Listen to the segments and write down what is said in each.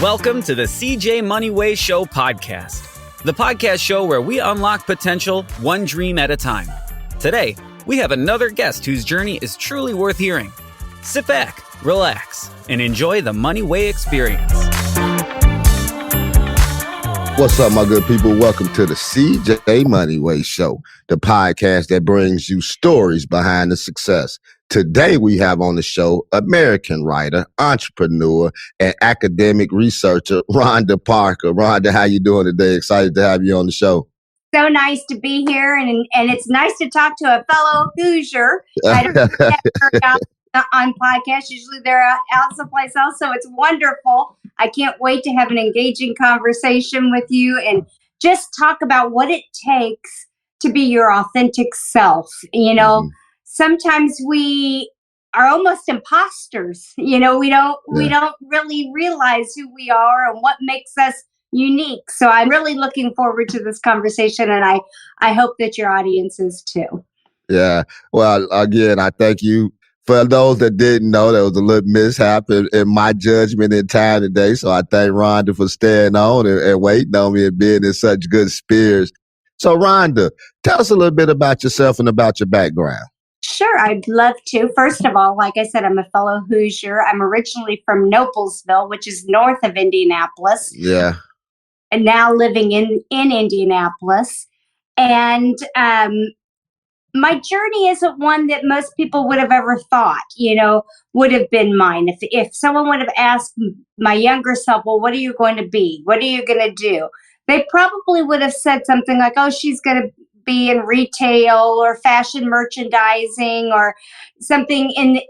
Welcome to the CJ Moneyway Show podcast, the podcast show where we unlock potential one dream at a time. Today, we have another guest whose journey is truly worth hearing. Sit back, relax, and enjoy the Moneyway experience. What's up, my good people? Welcome to the CJ Moneyway Show, the podcast that brings you stories behind the success. Today, we have on the show American writer, entrepreneur, and academic researcher, Rhonda Parker. Rhonda, how you doing today? Excited to have you on the show. So nice to be here, and it's nice to talk to a fellow Hoosier. I don't get very out on podcasts. Usually they're out someplace else, so it's wonderful. I can't wait to have an engaging conversation with you and just talk about what it takes to be your authentic self. You know, sometimes we are almost imposters. You know, we don't really realize who we are and what makes us unique. So I'm really looking forward to this conversation, and I hope that your audience is too. Yeah. Well, again, I thank you. For those that didn't know, there was a little mishap in my judgment in time today. So I thank Rhonda for staying on and waiting on me and being in such good spirits. So Rhonda, tell us a little bit about yourself and about your background. Sure, I'd love to. First of all, like I said, I'm a fellow Hoosier. I'm originally from Noblesville, which is north of Indianapolis. Yeah. And now living in Indianapolis. And my journey isn't one that most people would have ever thought, would have been mine. If someone would have asked my younger self, well, what are you going to be? What are you going to do? They probably would have said something like, oh, she's going to be in retail or fashion merchandising or something in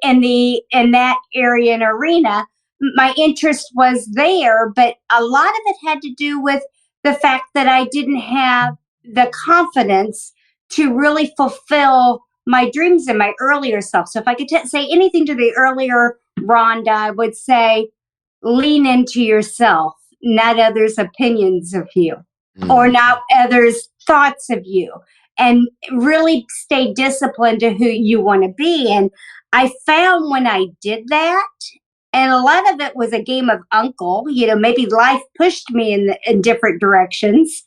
that area and arena. My interest was there, but a lot of it had to do with the fact that I didn't have the confidence to really fulfill my dreams in my earlier self. So if I could say anything to the earlier Rhonda, I would say, lean into yourself, not others' opinions of you or not others' thoughts of you, and really stay disciplined to who you want to be. And I found when I did that, and a lot of it was a game of uncle, maybe life pushed me in different directions.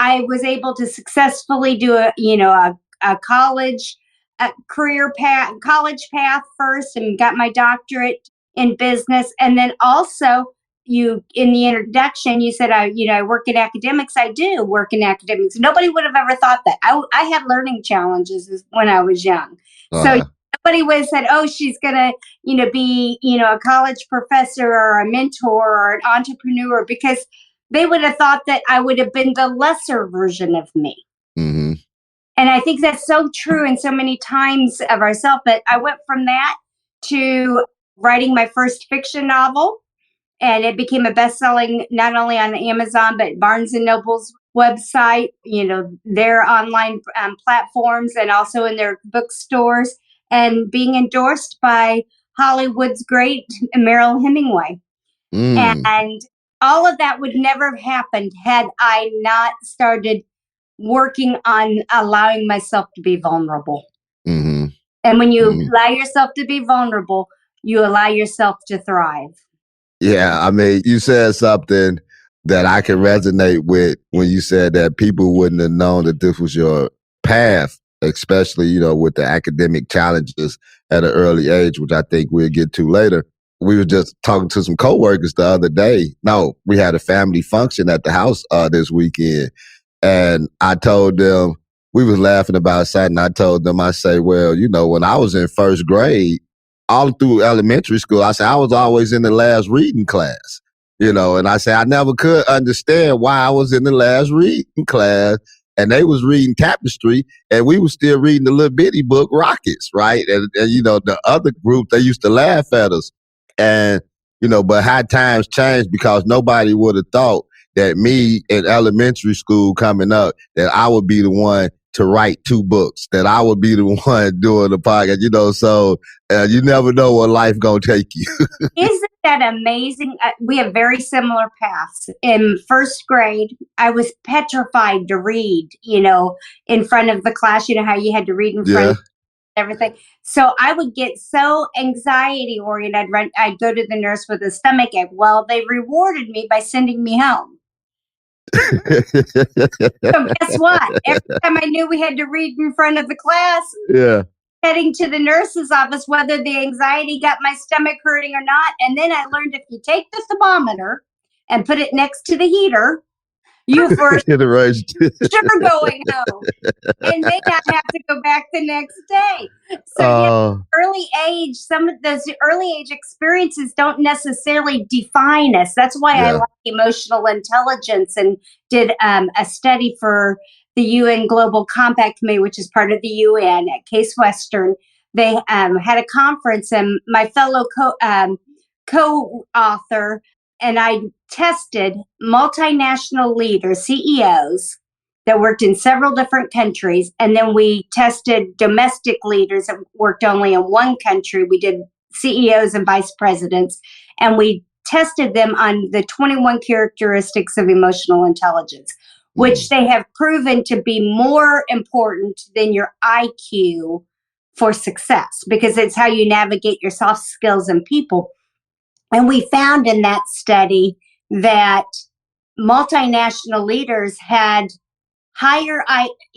I was able to successfully do a college path first, and got my doctorate in business. And then also in the introduction, you said, I work in academics. I do work in academics. Nobody would have ever thought that. I had learning challenges when I was young. So nobody would have said, oh, she's going to, be, a college professor or a mentor or an entrepreneur, because they would have thought that I would have been the lesser version of me. Mm-hmm. And I think that's so true in so many times of ourselves. But I went from that to writing my first fiction novel. And it became a best-selling, not only on Amazon, but Barnes & Noble's website, their online platforms, and also in their bookstores, and being endorsed by Hollywood's great Merrill Hemingway. And all of that would never have happened had I not started working on allowing myself to be vulnerable. Mm-hmm. And when you allow yourself to be vulnerable, you allow yourself to thrive. Yeah, I mean, you said something that I can resonate with when you said that people wouldn't have known that this was your path, especially, with the academic challenges at an early age, which I think we'll get to later. We were just talking to some coworkers the other day. No, we had a family function at the house this weekend. And I told them, we was laughing about something. I told them, I say, well, when I was in first grade, all through elementary school, I said, I was always in the last reading class, and I said, I never could understand why I was in the last reading class. And they was reading Tapestry, and we was still reading the little bitty book Rockets, right? And the other group, they used to laugh at us. And, but how times changed, because nobody would have thought that me in elementary school coming up, that I would be the one to write 2 books, that I would be the one doing the podcast, so you never know what life gonna take you. Isn't that amazing? We have very similar paths. In first grade, I was petrified to read, in front of the class. You know how you had to read in front of everything. So I would get so anxiety oriented. I'd go to the nurse with a stomach ache. Well, they rewarded me by sending me home. So guess what? Every time I knew we had to read in front of the class, Yeah. heading to the nurse's office, whether the anxiety got my stomach hurting or not. And then I learned if you take the thermometer and put it next to the heater, you for sure going home and may not have to go back the next day. So early age, some of those early age experiences don't necessarily define us. That's why I like emotional intelligence and did a study for the UN Global Compact Committee, which is part of the UN at Case Western. They had a conference, and my fellow co-author and I tested multinational leaders, CEOs, that worked in several different countries. And then we tested domestic leaders that worked only in one country. We did CEOs and vice presidents, and we tested them on the 21 characteristics of emotional intelligence, which they have proven to be more important than your IQ for success, because it's how you navigate your soft skills and people. And we found in that study that multinational leaders had higher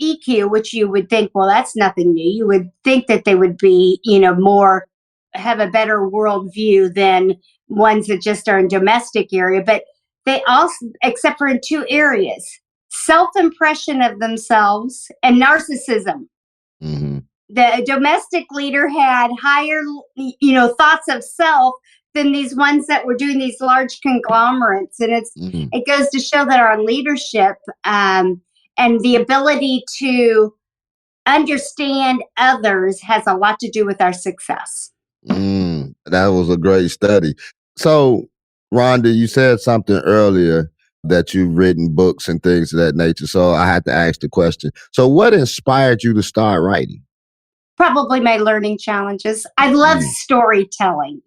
EQ, which you would think, well, that's nothing new. You would think that they would be, have a better worldview than ones that just are in domestic area. But they also, except for in two areas, self-impression of themselves and narcissism. Mm-hmm. The domestic leader had higher, thoughts of self than these ones that were doing these large conglomerates. And it goes to show that our leadership and the ability to understand others has a lot to do with our success. That was a great study. So, Rhonda, you said something earlier that you've written books and things of that nature. So I had to ask the question. So what inspired you to start writing? Probably my learning challenges. I love storytelling.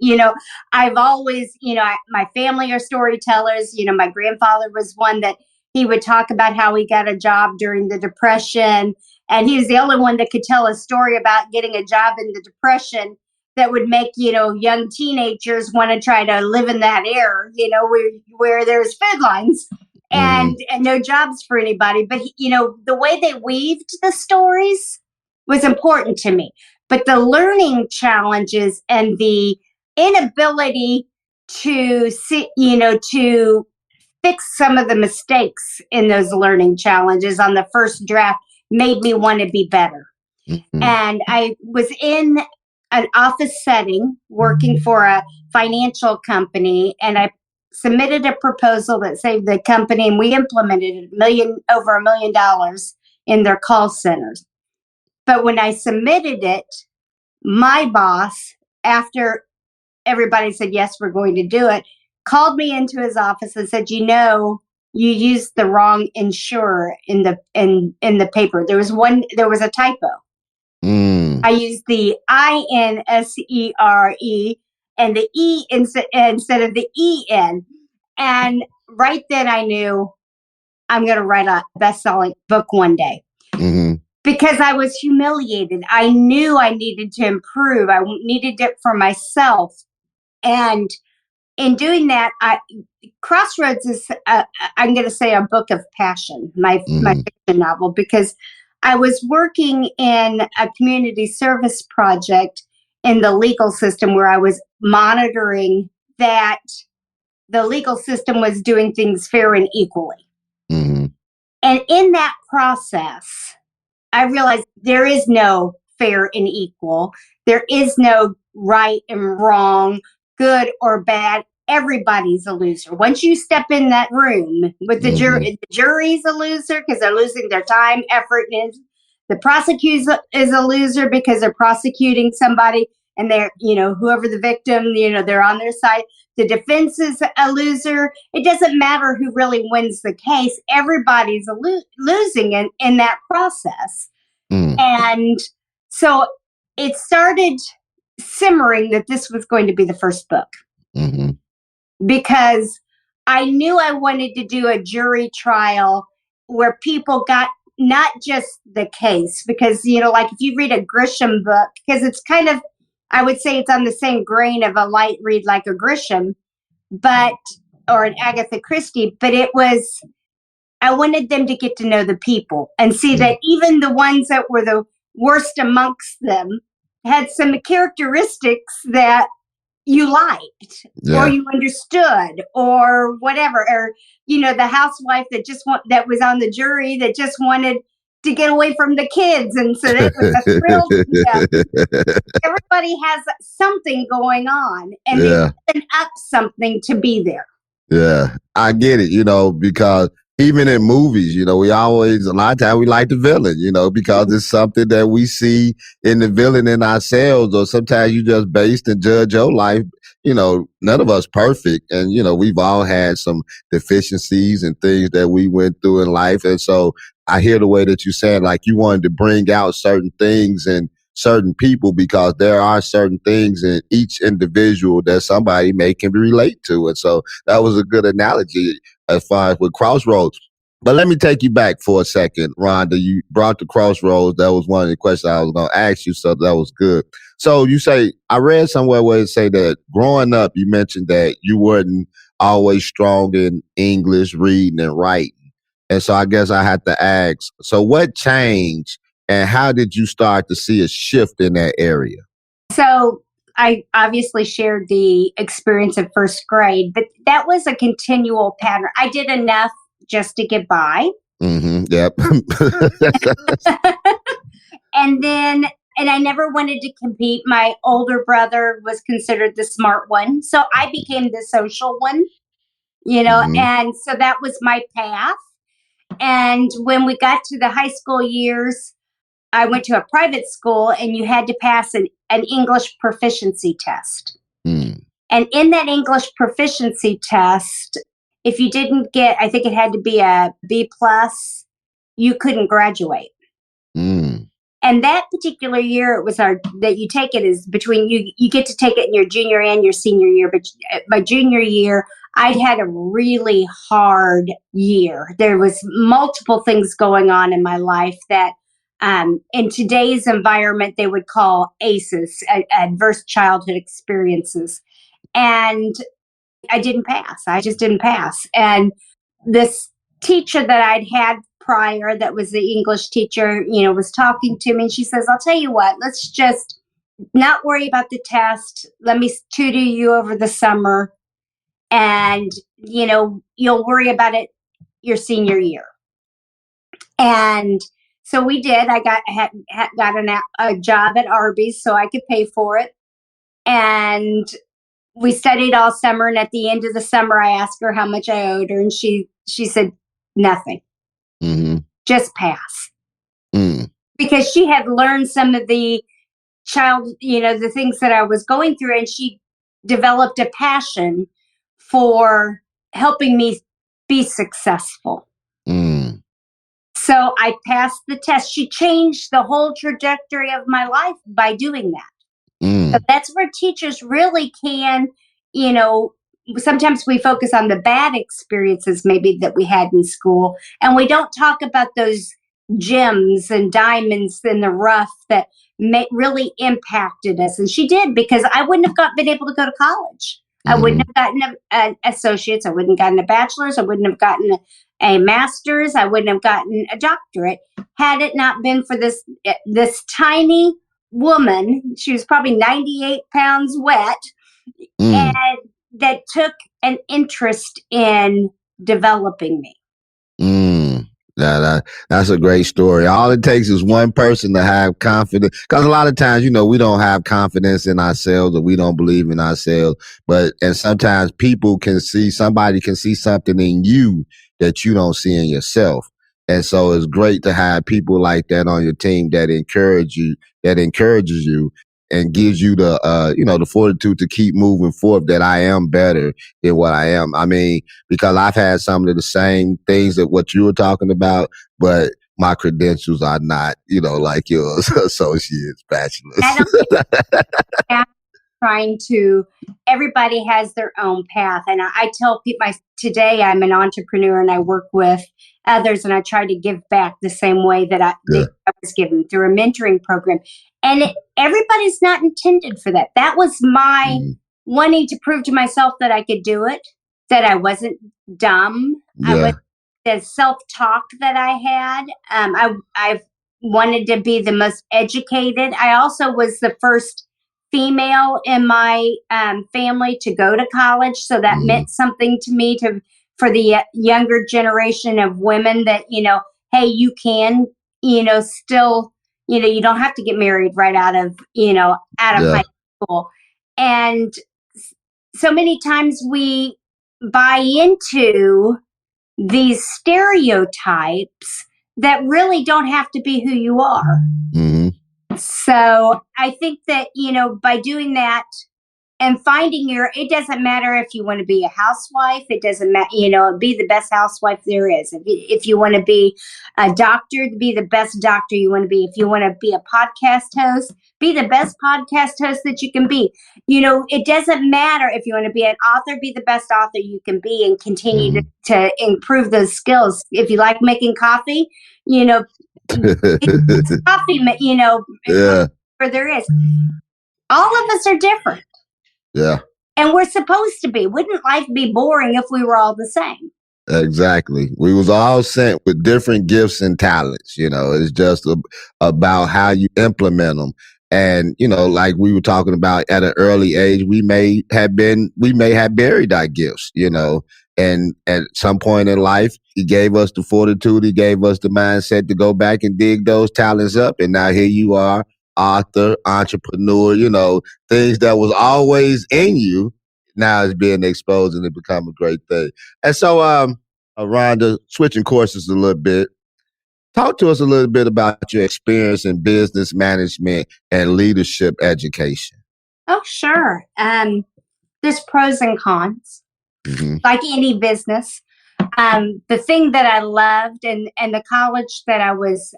I've always, my family are storytellers. My grandfather was one that he would talk about how he got a job during the Depression. And he was the only one that could tell a story about getting a job in the Depression that would make, young teenagers want to try to live in that era, where there's food lines and no jobs for anybody. But, the way they weaved the stories was important to me. But the learning challenges and the inability to see, to fix some of the mistakes in those learning challenges on the first draft made me want to be better. And I was in an office setting working for a financial company, and I submitted a proposal that saved the company, and we implemented over $1 million in their call centers. But when I submitted it, my boss, after everybody said, yes, we're going to do it, called me into his office and said, you used the wrong insurer in the paper. There was a typo. I used the INSERE and the E instead of the EN. And right then I knew I'm going to write a best-selling book one day. Because I was humiliated. I knew I needed to improve. I needed it for myself. And in doing that, Crossroads is, I'm going to say, a book of passion, my fiction novel, because I was working in a community service project in the legal system where I was monitoring that the legal system was doing things fair and equally. And in that process, I realized there is no fair and equal. There is no right and wrong, good or bad. Everybody's a loser. Once you step in that room with the jury's a loser because they're losing their time, effort, and the prosecutor is a loser because they're prosecuting somebody and they're, whoever the victim, they're on their side. The defense is a loser. It doesn't matter who really wins the case. Everybody's losing in that process. And so it started simmering that this was going to be the first book. Because I knew I wanted to do a jury trial where people got not just the case, because, like if you read a Grisham book, because it's kind of, I would say it's on the same grain of a light read like a Grisham, or an Agatha Christie, but I wanted them to get to know the people and see that even the ones that were the worst amongst them had some characteristics that you liked or you understood or whatever, or the housewife that was on the jury that just wanted to get away from the kids, and so that was a thrill. Everybody has something going on, and they've given up something to be there. Yeah, I get it, because even in movies, we always, a lot of times we like the villain, because it's something that we see in the villain in ourselves, or sometimes you just based and judge your life. None of us perfect. And, we've all had some deficiencies and things that we went through in life. And so I hear the way that you said, like you wanted to bring out certain things and certain people, because there are certain things in each individual that somebody can relate to. And so that was a good analogy as far as with Crossroads. But let me take you back for a second, Rhonda. You brought the Crossroads. That was one of the questions I was going to ask you. So that was good. So you say, I read somewhere where it say that growing up, you mentioned that you weren't always strong in English, reading and writing. And so I guess I had to ask, so what changed and how did you start to see a shift in that area? So I obviously shared the experience of first grade, but that was a continual pattern. I did enough just to get by. Yep. And I never wanted to compete. My older brother was considered the smart one. So I became the social one, and so that was my path. And when we got to the high school years, I went to a private school, and you had to pass an English proficiency test. And in that English proficiency test, if you didn't get, I think it had to be a B+, you couldn't graduate. And that particular year, it was that you take it is between you get to take it in your junior and your senior year. But my junior year, I'd had a really hard year. There was multiple things going on in my life that in today's environment, they would call ACEs, adverse childhood experiences. And I didn't pass. I just didn't pass. And this teacher that I'd had prior, that was the English teacher, was talking to me, and she says, I'll tell you what, let's just not worry about the test. Let me tutor you over the summer, and, you'll worry about it your senior year. And so we did. I got a job at Arby's so I could pay for it. And we studied all summer. And at the end of the summer, I asked her how much I owed her. And she said, nothing. Just pass. Because she had learned some of the the things that I was going through. And she developed a passion for helping me be successful. So I passed the test. She changed the whole trajectory of my life by doing that. So that's where teachers really can, sometimes we focus on the bad experiences maybe that we had in school, and we don't talk about those gems and diamonds in the rough that really impacted us. And she did, because I wouldn't have been able to go to college. I wouldn't have gotten an associate's. I wouldn't have gotten a bachelor's. I wouldn't have gotten a master's. I wouldn't have gotten a doctorate had it not been for this tiny woman. She was probably 98 pounds wet, and that took an interest in developing me. That's a great story. All it takes is one person to have confidence, because a lot of times, we don't have confidence in ourselves, or we don't believe in ourselves. And sometimes somebody can see something in you that you don't see in yourself. And so it's great to have people like that on your team that encourages you and gives you the, the fortitude to keep moving forward, that I am better than what I am. I mean, because I've had some of the same things that what you were talking about, but my credentials are not, like yours, associates, bachelors. trying to, everybody has their own path. And I tell people, today I'm an entrepreneur and I work with others, and I try to give back the same way that I was given through a mentoring program. And everybody's not intended for that. That was my wanting to prove to myself that I could do it, that I wasn't dumb. The self-talk that I had. I've wanted to be the most educated. I also was the first female in my family to go to college, so that meant something to me, for the younger generation of women, that, hey, you can, still, you don't have to get married right out of high school. And so many times we buy into these stereotypes that really don't have to be who you are. So I think that, by doing that and finding it doesn't matter if you want to be a housewife. It doesn't matter, be the best housewife there is. If you want to be a doctor, be the best doctor you want to be. If you want to be a podcast host, be the best podcast host that you can be. It doesn't matter if you want to be an author, be the best author you can be, and continue to improve those skills. If you like making coffee, coffee, where there is. All of us are different. Yeah. And we're supposed to be. Wouldn't life be boring if we were all the same? Exactly. We was all sent with different gifts and talents. It's just about how you implement them. And, like we were talking about at an early age, we may have buried our gifts, and at some point in life, he gave us the fortitude, he gave us the mindset to go back and dig those talents up. And now here you are, author, entrepreneur, things that was always in you now is being exposed, and it become a great thing. And so, Rhonda, switching courses a little bit, talk to us a little bit about your experience in business management and leadership education. Oh, sure. There's pros and cons, like any business. The thing that I loved, and the college that I was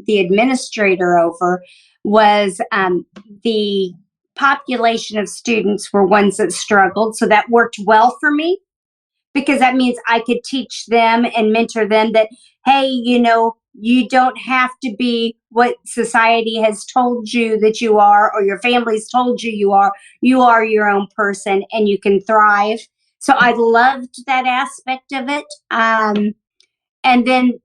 the administrator over, was the population of students were ones that struggled. So that worked well for me, because that means I could teach them and mentor them that, hey, you don't have to be what society has told you that you are, or your family's told you you are. You are your own person, and you can thrive. So I loved that aspect of it. And then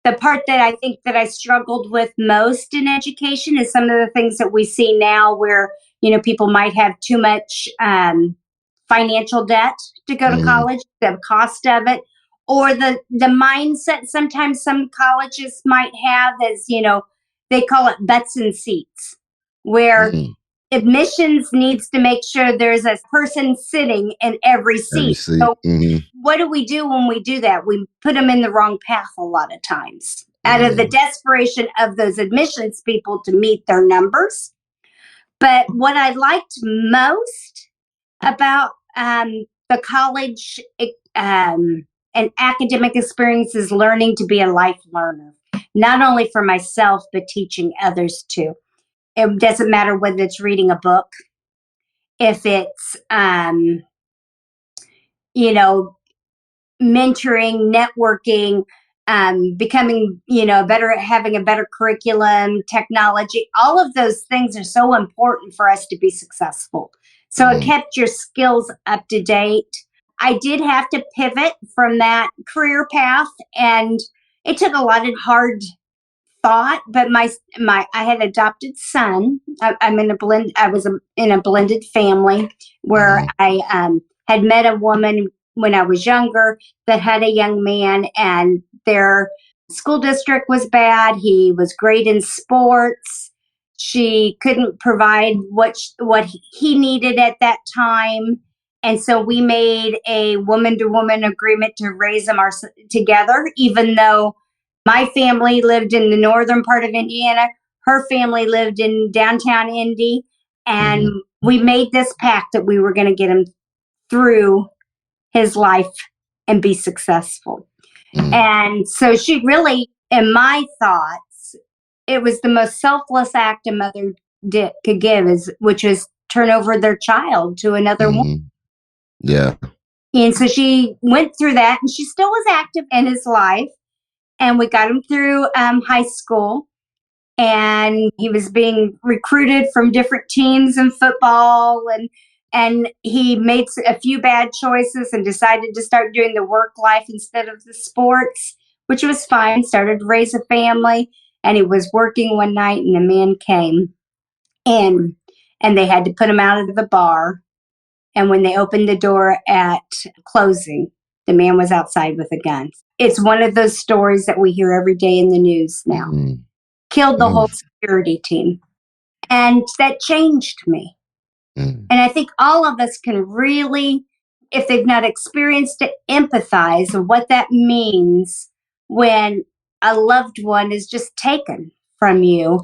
the part that I think that I struggled with most in education is some of the things that we see now, where, people might have too much financial debt to go to college, the cost of it, or the mindset sometimes some colleges might have is, they call it butts and seats, where admissions needs to make sure there's a person sitting in every seat. So what do we do when we do that? We put them in the wrong path a lot of times, out of the desperation of those admissions people to meet their numbers. But what I liked most about the college and academic experience is learning to be a life learner, not only for myself, but teaching others too. It doesn't matter whether it's reading a book, if it's, mentoring, networking, becoming, having a better curriculum, technology. All of those things are so important for us to be successful. So it kept your skills up to date. I did have to pivot from that career path, and it took a lot of hard thought, but I had an adopted son. I was in a blended family where I had met a woman when I was younger that had a young man, and their school district was bad. He was great in sports. She couldn't provide what he needed at that time. And so we made a woman-to-woman agreement to raise them together, even though my family lived in the northern part of Indiana. Her family lived in downtown Indy. And we made this pact that we were going to get him through his life and be successful. And so she really, in my thoughts, it was the most selfless act a mother could give, which was turn over their child to another woman. Yeah. And so she went through that, and she still was active in his life. And we got him through high school, and he was being recruited from different teams in football, and he made a few bad choices and decided to start doing the work life instead of the sports, which was fine. Started to raise a family, and he was working one night, and a man came in, and they had to put him out of the bar. And when they opened the door at closing, the man was outside with a gun. It's one of those stories that we hear every day in the news now. Killed the whole security team. And that changed me. And I think all of us can really, if they've not experienced it, empathize with what that means when a loved one is just taken from you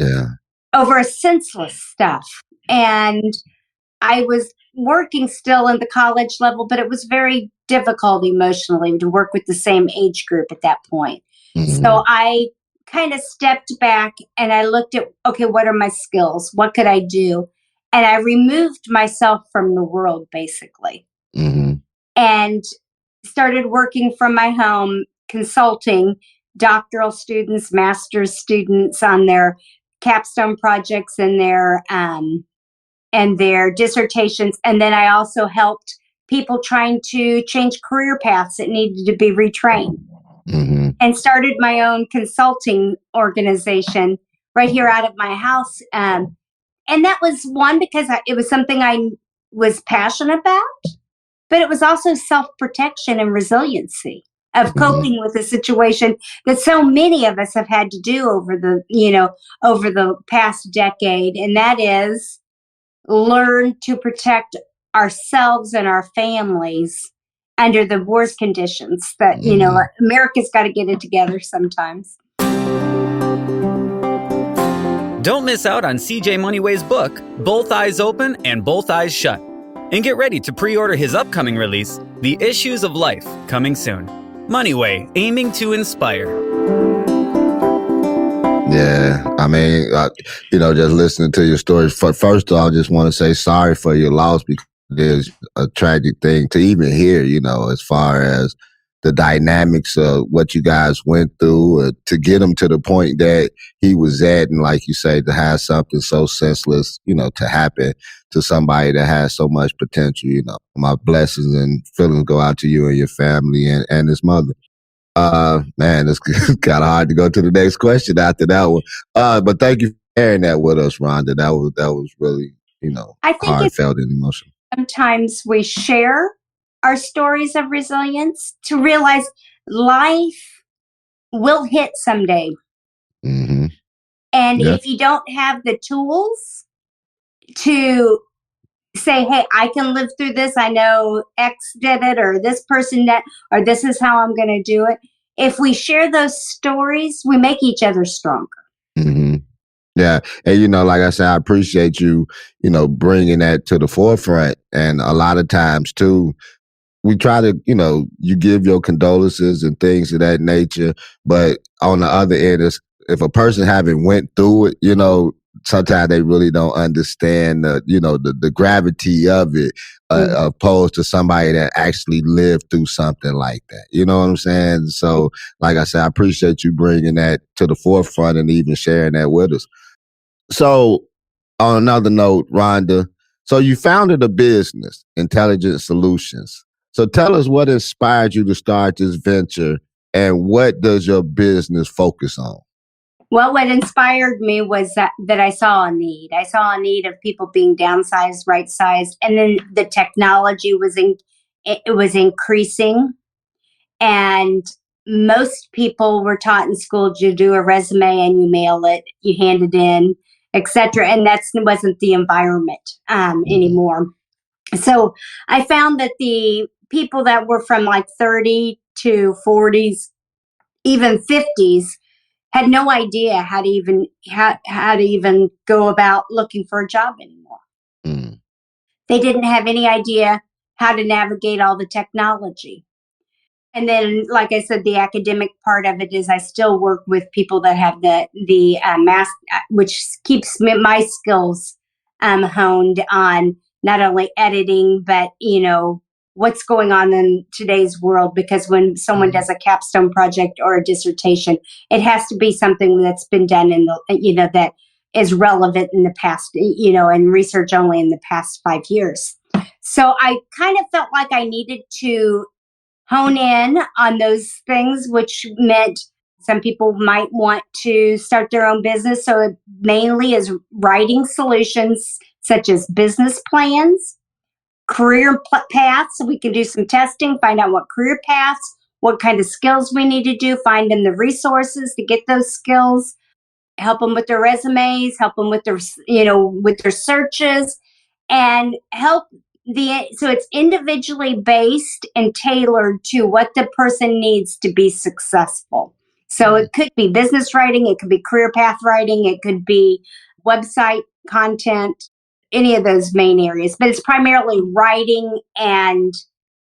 over a senseless stuff. And I was working still in the college level, but it was very difficult emotionally to work with the same age group at that point. So I kind of stepped back and I looked at, okay, what are my skills? What could I do? And I removed myself from the world, basically, and started working from my home, consulting doctoral students, master's students on their capstone projects and their dissertations. And then I also helped people trying to change career paths that needed to be retrained, and started my own consulting organization right here out of my house. And that was one, because it was something I was passionate about, but it was also self-protection and resiliency of coping with a situation that so many of us have had to do over the past decade. And that is learn to protect ourselves and our families under the worst conditions that, America's got to get it together sometimes. Don't miss out on CJ Moneyway's book, Both Eyes Open and Both Eyes Shut. And get ready to pre-order his upcoming release, The Issues of Life, coming soon. Moneyway, aiming to inspire. Yeah, I mean, just listening to your stories. First of all, I just want to say sorry for your loss, because it is a tragic thing to even hear, as far as the dynamics of what you guys went through to get him to the point that he was at. And like you say, to have something so senseless, to happen to somebody that has so much potential, my blessings and feelings go out to you and your family and his mother. Man, it's kind of hard to go to the next question after that one. But thank you for sharing that with us, Rhonda. That was really, I think heartfelt and emotional. Sometimes we share our stories of resilience to realize life will hit someday. And if you don't have the tools to say, hey, I can live through this, I know X did it, or this person did, or this is how I'm going to do it. If we share those stories, we make each other stronger. Yeah. And, like I said, I appreciate you, bringing that to the forefront. And a lot of times, too, we try to, you give your condolences and things of that nature. But on the other end, if a person haven't went through it, sometimes they really don't understand the gravity of it, opposed to somebody that actually lived through something like that. You know what I'm saying? So, like I said, I appreciate you bringing that to the forefront and even sharing that with us. So, on another note, Rhonda, so you founded a business, Intelligent Solutions. So tell us what inspired you to start this venture, and what does your business focus on? Well, what inspired me was that I saw a need. I saw a need of people being downsized, right-sized, and then the technology was increasing, and most people were taught in school to do a resume and you mail it, you hand it in, etc. And that wasn't the environment anymore. So I found that the people that were from like 30 to 40s, even 50s, had no idea how to even go about looking for a job anymore. They didn't have any idea how to navigate all the technology. And then, like I said, the academic part of it is I still work with people that have the math, which keeps my skills honed on not only editing, but, what's going on in today's world. Because when someone does a capstone project or a dissertation, it has to be something that's been done that is relevant in the past, and research only in the past 5 years. So I kind of felt like I needed to hone in on those things, which meant some people might want to start their own business. So it mainly is writing solutions such as business plans, career paths. So we can do some testing, find out what career paths, what kind of skills we need to do, find them the resources to get those skills, help them with their resumes, help them with their searches, and so it's individually based and tailored to what the person needs to be successful. So it could be business writing, it could be career path writing, it could be website content, any of those main areas. But it's primarily writing and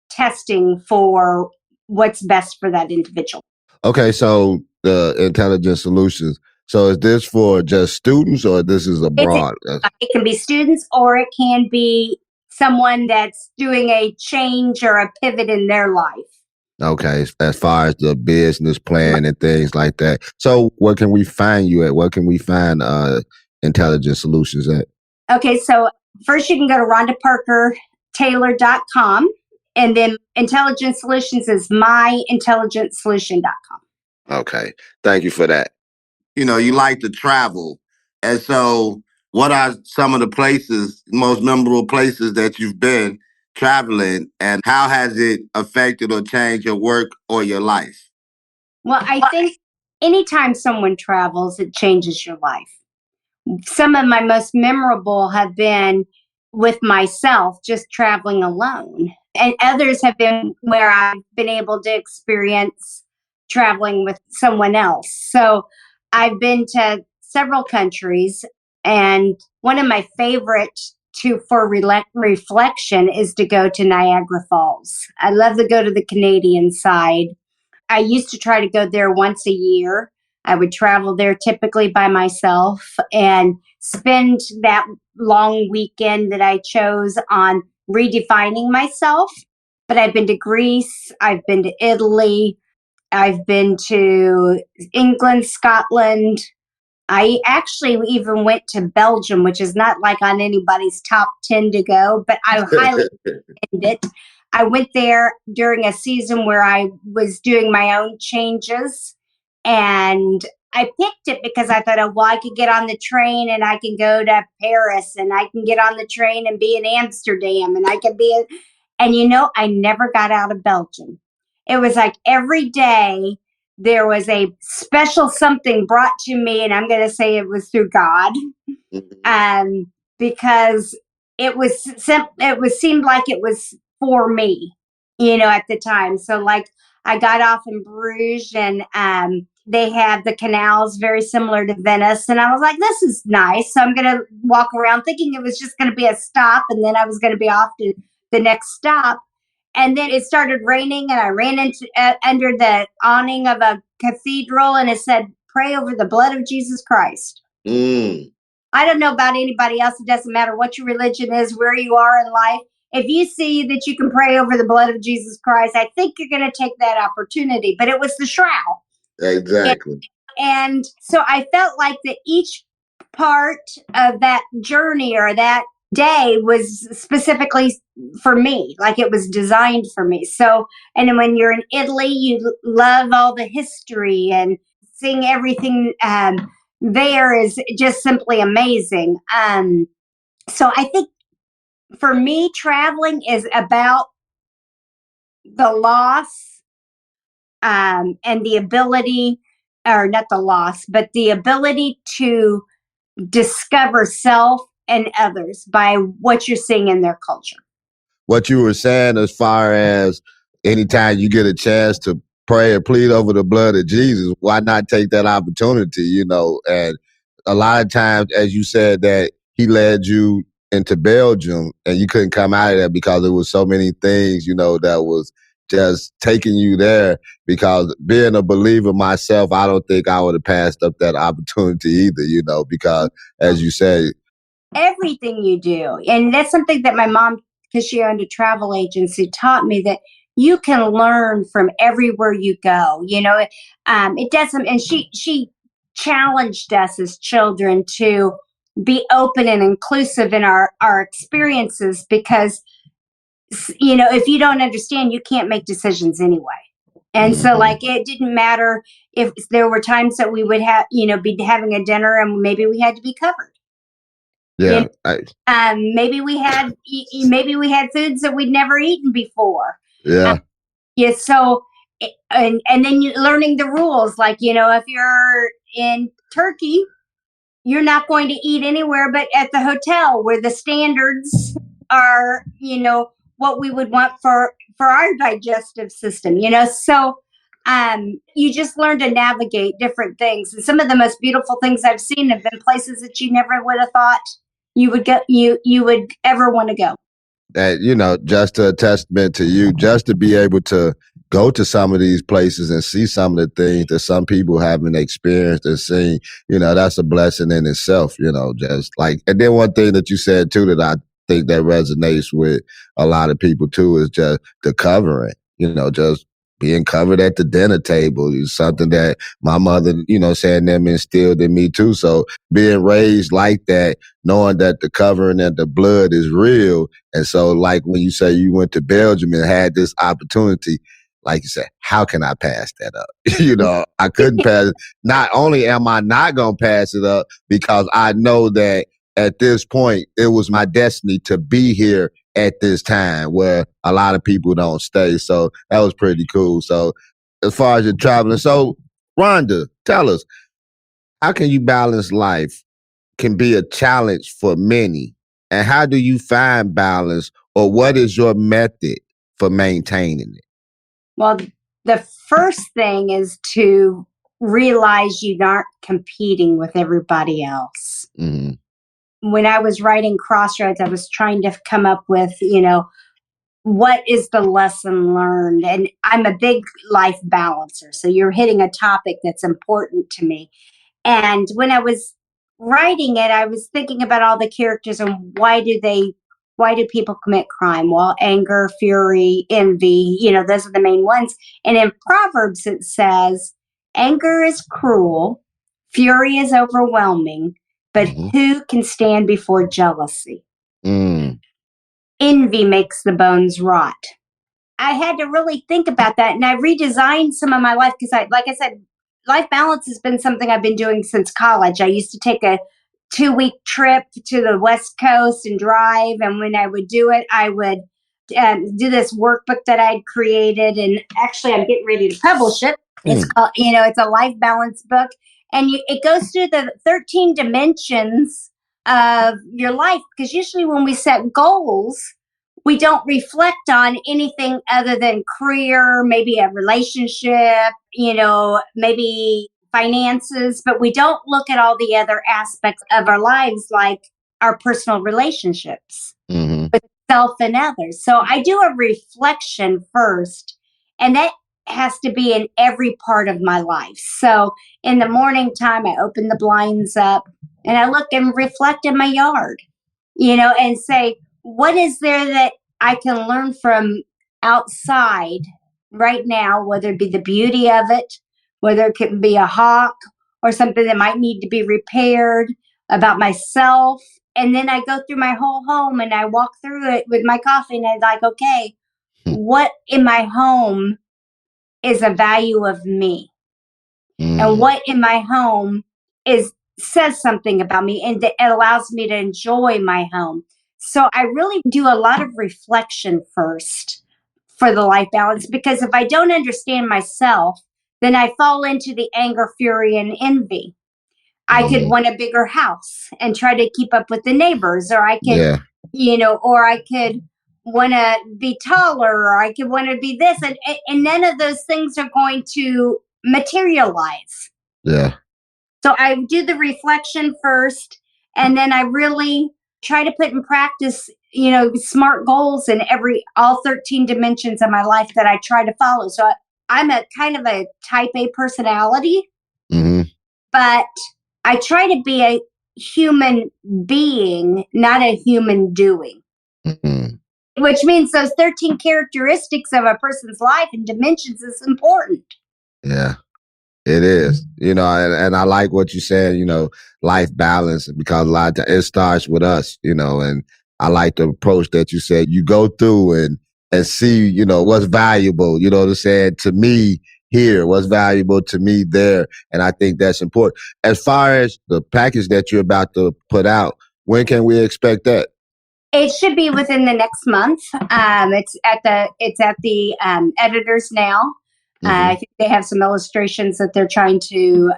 testing for what's best for that individual. Okay, so the intelligent solutions. So is this for just students or this is abroad? It can be students, or it can be someone that's doing a change or a pivot in their life. Okay, as far as the business plan and things like that. So where can we find you at? Where can we find intelligent solutions at? Okay, so first you can go to rhondaparkertaylor.com, and then Intelligent Solutions is myintelligentsolution.com. Okay, thank you for that. You like to travel. And so what are some of the most memorable places that you've been traveling, and how has it affected or changed your work or your life? Well, I think anytime someone travels, it changes your life. Some of my most memorable have been with myself, just traveling alone. And others have been where I've been able to experience traveling with someone else. So I've been to several countries, and one of my favorite for reflection is to go to Niagara Falls. I love to go to the Canadian side. I used to try to go there once a year. I would travel there typically by myself and spend that long weekend that I chose on redefining myself. But I've been to Greece, I've been to Italy, I've been to England, Scotland. I actually even went to Belgium, which is not like on anybody's top 10 to go, but I highly recommend it. I went there during a season where I was doing my own changes, and I picked it because I thought, oh, well, I could get on the train and I can go to Paris, and I can get on the train and be in Amsterdam, and I could be I never got out of Belgium. It was like every day there was a special something brought to me, and I'm going to say it was through God, because it seemed like it was for me, at the time. So like I got off in Bruges, and they have the canals very similar to Venice, and I was like, this is nice. So I'm going to walk around thinking it was just going to be a stop, and then I was going to be off to the next stop. And then it started raining, and I ran into under the awning of a cathedral, and it said, "Pray over the blood of Jesus Christ." I don't know about anybody else. It doesn't matter what your religion is, where you are in life. If you see that you can pray over the blood of Jesus Christ, I think you're going to take that opportunity. But it was the shroud. Exactly. And so I felt like that each part of that journey or that day was specifically for me, like it was designed for me. So, and then when you're in Italy, you love all the history, and seeing everything there is just simply amazing. So I think for me, traveling is about the loss and the ability, or not the loss, but the ability to discover self and others by what you're seeing in their culture. What you were saying, as far as anytime you get a chance to pray or plead over the blood of Jesus, why not take that opportunity, And a lot of times, as you said, that he led you into Belgium and you couldn't come out of there because there was so many things, that was just taking you there. Because being a believer myself, I don't think I would have passed up that opportunity either, because as you said, everything you do. And that's something that my mom, because she owned a travel agency, taught me, that you can learn from everywhere you go. It doesn't, and she challenged us as children to be open and inclusive in our experiences, because if you don't understand, you can't make decisions anyway. And so, like, it didn't matter if there were times that we would have, be having a dinner and maybe we had to be covered. Yeah. Maybe we had foods that we'd never eaten before. Yeah. Yeah. So, and then learning the rules, like, if you're in Turkey, you're not going to eat anywhere but at the hotel, where the standards are, what we would want for our digestive system. So you just learn to navigate different things. And some of the most beautiful things I've seen have been places that you never would have thought you would go, you would ever want to go. That, just a testament to you, just to be able to go to some of these places and see some of the things that some people haven't experienced or seen, that's a blessing in itself, just like, and then one thing that you said too, that I think that resonates with a lot of people too, is just the covering, just being covered at the dinner table is something that my mother, saying them instilled in me too. So being raised like that, knowing that the covering and the blood is real. And so, like, when you say you went to Belgium and had this opportunity, like you said, how can I pass that up? I couldn't pass it. Not only am I not going to pass it up, because I know that at this point, it was my destiny to be here at this time where a lot of people don't stay. So that was pretty cool. So as far as your traveling, so Rhonda, tell us, how can you balance life? Can be a challenge for many. And how do you find balance, or what is your method for maintaining it? Well, the first thing is to realize you aren't competing with everybody else. Mm-hmm. When I was writing Crossroads, I was trying to come up with, what is the lesson learned? And I'm a big life balancer. So you're hitting a topic that's important to me. And when I was writing it, I was thinking about all the characters and why do people commit crime? Well, anger, fury, envy, those are the main ones. And in Proverbs, it says, anger is cruel, fury is overwhelming, but who can stand before jealousy? Envy makes the bones rot. I had to really think about that, and I redesigned some of my life, because like I said, life balance has been something I've been doing since college. I used to take a 2-week trip to the West Coast and drive, and when I would do it, I would do this workbook that I'd created, and actually I'm getting ready to publish it. It's called, it's a life balance book, and it goes through the 13 dimensions of your life, because usually when we set goals, we don't reflect on anything other than career, maybe a relationship, maybe finances, but we don't look at all the other aspects of our lives, like our personal relationships with self and others. So I do a reflection first, and that has to be in every part of my life. So in the morning time, I open the blinds up and I look and reflect in my yard, and say, what is there that I can learn from outside right now, whether it be the beauty of it, whether it could be a hawk or something that might need to be repaired, about myself. And then I go through my whole home and I walk through it with my coffee, and I'm like, okay, what in my home is a value of me? And what in my home says something about me, and it allows me to enjoy my home. So I really do a lot of reflection first for the life balance, because if I don't understand myself, then I fall into the anger, fury, and envy. I could want a bigger house and try to keep up with the neighbors, or I could, or I could want to be taller, or I could want to be this. And none of those things are going to materialize. Yeah. So I do the reflection first, and then I really try to put in practice, smart goals in all 13 dimensions of my life that I try to follow. So I'm a kind of a type A personality, but I try to be a human being, not a human doing. Mm-hmm. Which means those 13 characteristics of a person's life and dimensions is important. Yeah. It is, and I like what you said, life balance, because a lot of times it starts with us, and I like the approach that you said. You go through and see, what's valuable, what I'm saying, to me here, what's valuable to me there. And I think that's important. As far as the package that you're about to put out, when can we expect that? It should be within the next month. It's at the editors now. I think they have some illustrations that they're trying to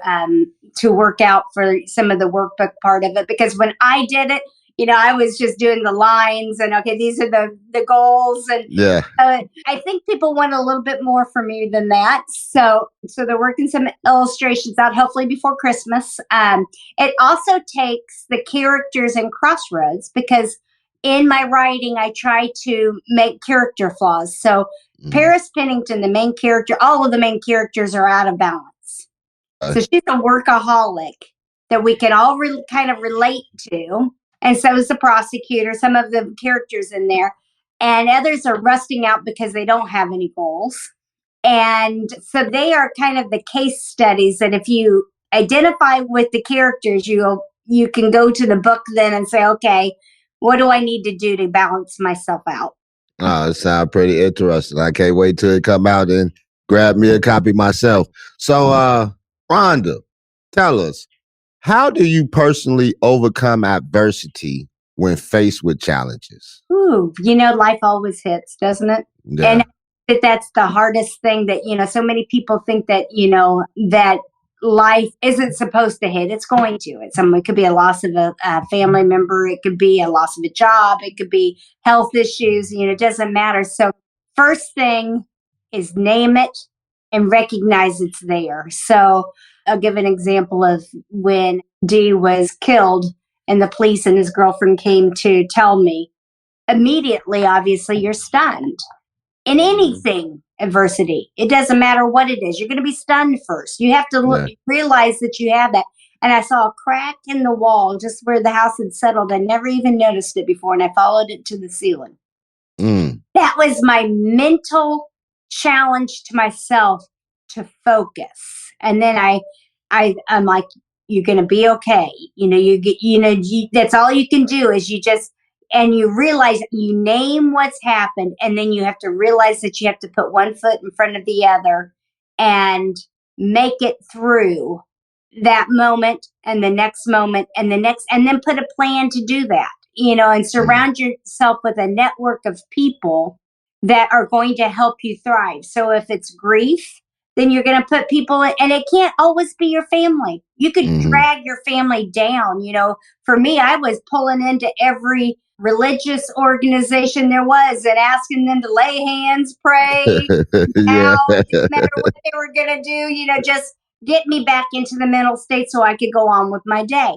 work out for some of the workbook part of it. Because when I did it, I was just doing the lines and okay, these are the goals, and yeah. I think people want a little bit more from me than that. So they're working some illustrations out, hopefully before Christmas. It also takes the characters in Crossroads, because in my writing, I try to make character flaws. So Paris Pennington, the main character, all of the main characters are out of balance. So she's a workaholic that we can all kind of relate to. And so is the prosecutor, some of the characters in there. And others are rusting out because they don't have any goals. And so they are kind of the case studies that if you identify with the characters, you can go to the book then and say, okay, what do I need to do to balance myself out? Oh, it sounds pretty interesting. I can't wait till it come out and grab me a copy myself. So, Rhonda, tell us, how do you personally overcome adversity when faced with challenges? Ooh, life always hits, doesn't it? Yeah. And that's the hardest thing that, so many people think that, that life isn't supposed to hit. It's going to. It could be a loss of a family member. It could be a loss of a job. It could be health issues. It doesn't matter. So first thing is name it and recognize it's there. So I'll give an example of when Dee was killed and the police and his girlfriend came to tell me. Immediately, obviously, you're stunned. In anything, adversity, it doesn't matter what it is. You're going to be stunned first. You have to realize that you have that. And I saw a crack in the wall just where the house had settled. I never even noticed it before, and I followed it to the ceiling. That was my mental challenge to myself to focus. And then I'm like, you're going to be okay. That's all you can do is and you realize, you name what's happened, and then you have to realize that you have to put one foot in front of the other and make it through that moment and the next moment and the next, and then put a plan to do that, and surround yourself with a network of people that are going to help you thrive. So if it's grief, then you're going to put people in, and it can't always be your family. You could drag your family down. For me, I was pulling into every religious organization there was and asking them to lay hands, pray. Now, it didn't matter what they were going to do, just get me back into the mental state so I could go on with my day.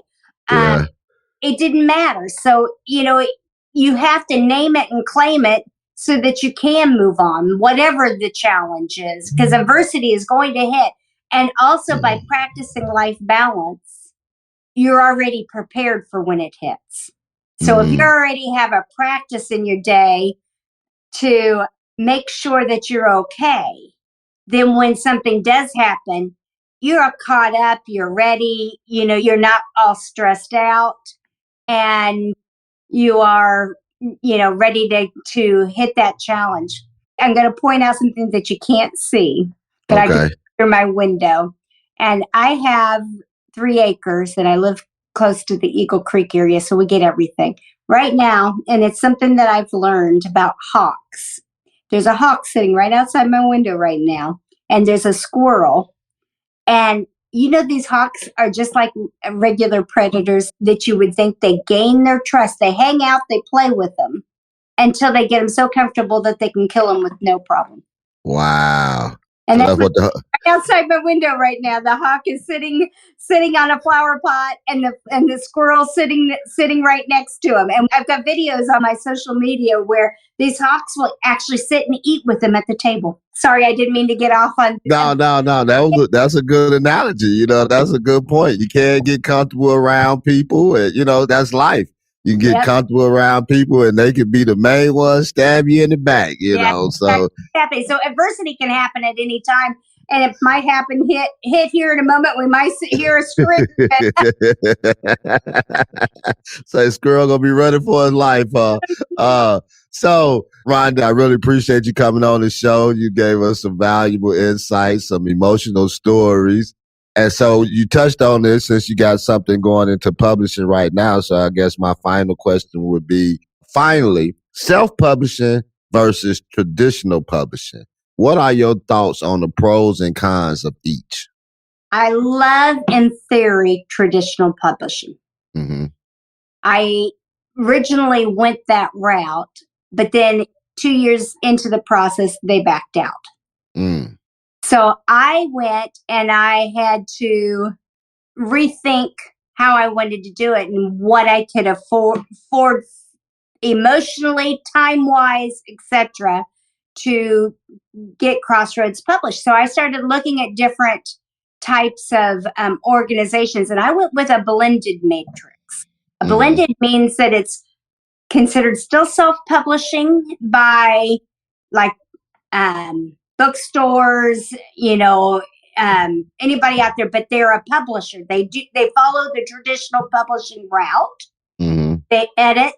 It didn't matter. So, you have to name it and claim it so that you can move on, whatever the challenge is, because adversity is going to hit. And also by practicing life balance, you're already prepared for when it hits. So if you already have a practice in your day to make sure that you're okay, then when something does happen, you're caught up, you're ready, you're not all stressed out, and you are, ready to hit that challenge. I'm going to point out something that you can't see, but I can see through my window. And I have 3 acres and I live close to the Eagle Creek area, so we get everything right now. And it's something that I've learned about hawks. There's a hawk sitting right outside my window right now, and there's a squirrel. And these hawks are just like regular predators that you would think. They gain their trust. They hang out, they play with them until they get them so comfortable that they can kill them with no problem. Wow. And So that's that's what the outside my window right now. The hawk is sitting on a flower pot, and the squirrel sitting right next to him. And I've got videos on my social media where these hawks will actually sit and eat with them at the table. Sorry, I didn't mean to get off on. No. That's a good analogy. You know, that's a good point. You can't get comfortable around people, and you know that's life. You can get comfortable around people, and they could be the main ones, stab you in the back. You know, so adversity can happen at any time. And it might happen hit here in a moment. We might hear a scream. So squirrel gonna be running for his life. So Rhonda, I really appreciate you coming on the show. You gave us some valuable insights, some emotional stories. And so you touched on this since you got something going into publishing right now. So I guess my final question would be, finally, self-publishing versus traditional publishing. What are your thoughts on the pros and cons of each? I love, in theory, traditional publishing. Mm-hmm. I originally went that route, but then 2 years into the process, they backed out. Mm. So I went and I had to rethink how I wanted to do it and what I could afford emotionally, time-wise, etc., to get Crossroads published. So I started looking at different types of organizations, and I went with a blended matrix. A blended means that it's considered still self-publishing by like bookstores, anybody out there, but they're a publisher. They follow the traditional publishing route. Mm-hmm. They edit,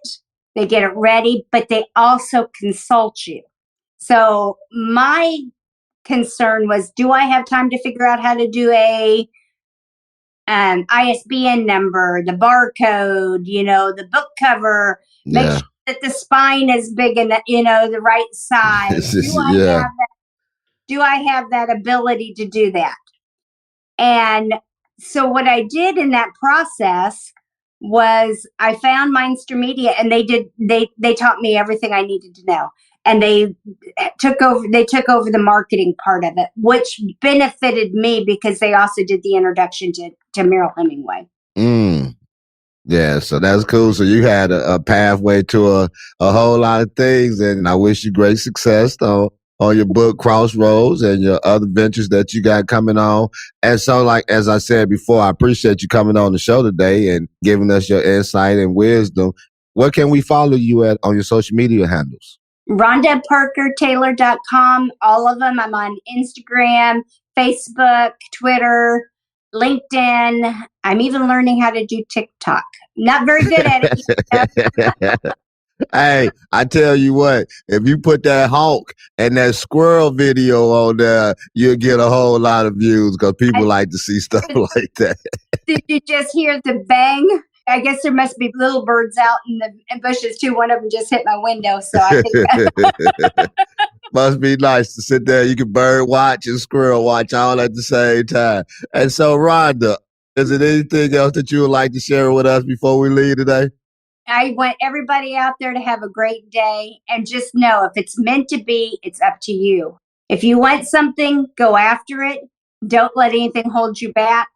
they get it ready, but they also consult you. So my concern was, do I have time to figure out how to do a ISBN number, the barcode, the book cover, make sure that the spine is big and the right size. Do I have that ability to do that? And so what I did in that process was I found Mindster Media, and they taught me everything I needed to know. And they took over the marketing part of it, which benefited me because they also did the introduction to Merrill Hemingway. Yeah, so that's cool. So you had a pathway to a whole lot of things, and I wish you great success on your book Crossroads and your other ventures that you got coming on. And so, like, as I said before, I appreciate you coming on the show today and giving us your insight and wisdom. Where can we follow you at on your social media handles? RhondaParkerTaylor.com, all of them. I'm on Instagram, Facebook, Twitter, LinkedIn. I'm even learning how to do TikTok. Not very good at it. Hey, I tell you what, if you put that hawk and that squirrel video on there, you'll get a whole lot of views because people like to see stuff like that. Did you just hear the bang? I guess there must be little birds out in the bushes too. One of them just hit my window, so I think must be nice to sit there. You can bird watch and squirrel watch all at the same time. And so, Rhonda, is there anything else that you would like to share with us before we leave today? I want everybody out there to have a great day, and just know if it's meant to be, it's up to you. If you want something, go after it. Don't let anything hold you back.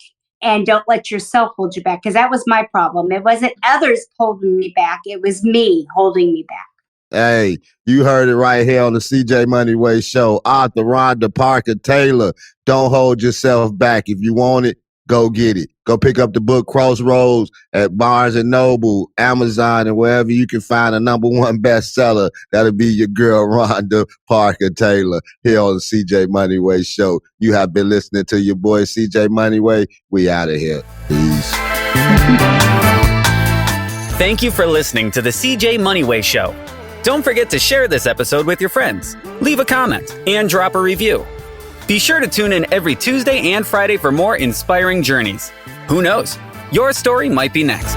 And don't let yourself hold you back, because that was my problem. It wasn't others holding me back. It was me holding me back. Hey, you heard it right here on the CJ Moneyway show. Author Rhonda Parker Taylor. Don't hold yourself back. If you want it, go get it. Go pick up the book Crossroads at Barnes & Noble, Amazon, and wherever you can find a #1 bestseller. That'll be your girl, Rhonda Parker Taylor, here on the CJ Moneyway show. You have been listening to your boy, CJ Moneyway. We out of here. Peace. Thank you for listening to the CJ Moneyway show. Don't forget to share this episode with your friends, leave a comment, and drop a review. Be sure to tune in every Tuesday and Friday for more inspiring journeys. Who knows? Your story might be next.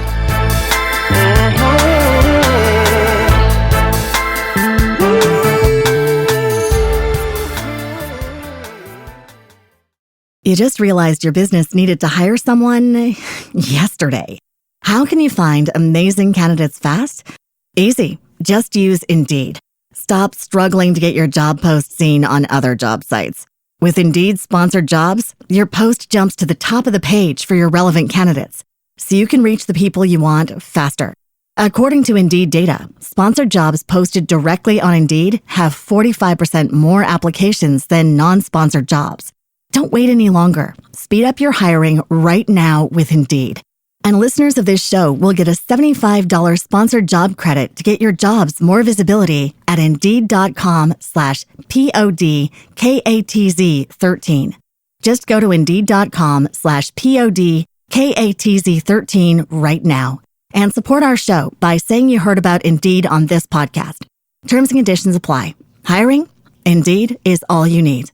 You just realized your business needed to hire someone yesterday. How can you find amazing candidates fast? Easy. Just use Indeed. Stop struggling to get your job post seen on other job sites. With Indeed sponsored jobs, your post jumps to the top of the page for your relevant candidates, so you can reach the people you want faster. According to Indeed data, sponsored jobs posted directly on Indeed have 45% more applications than non-sponsored jobs. Don't wait any longer. Speed up your hiring right now with Indeed. And listeners of this show will get a $75 sponsored job credit to get your jobs more visibility at Indeed.com/PODKATZ13. Just go to Indeed.com/PODKATZ13 right now and support our show by saying you heard about Indeed on this podcast. Terms and conditions apply. Hiring? Indeed is all you need.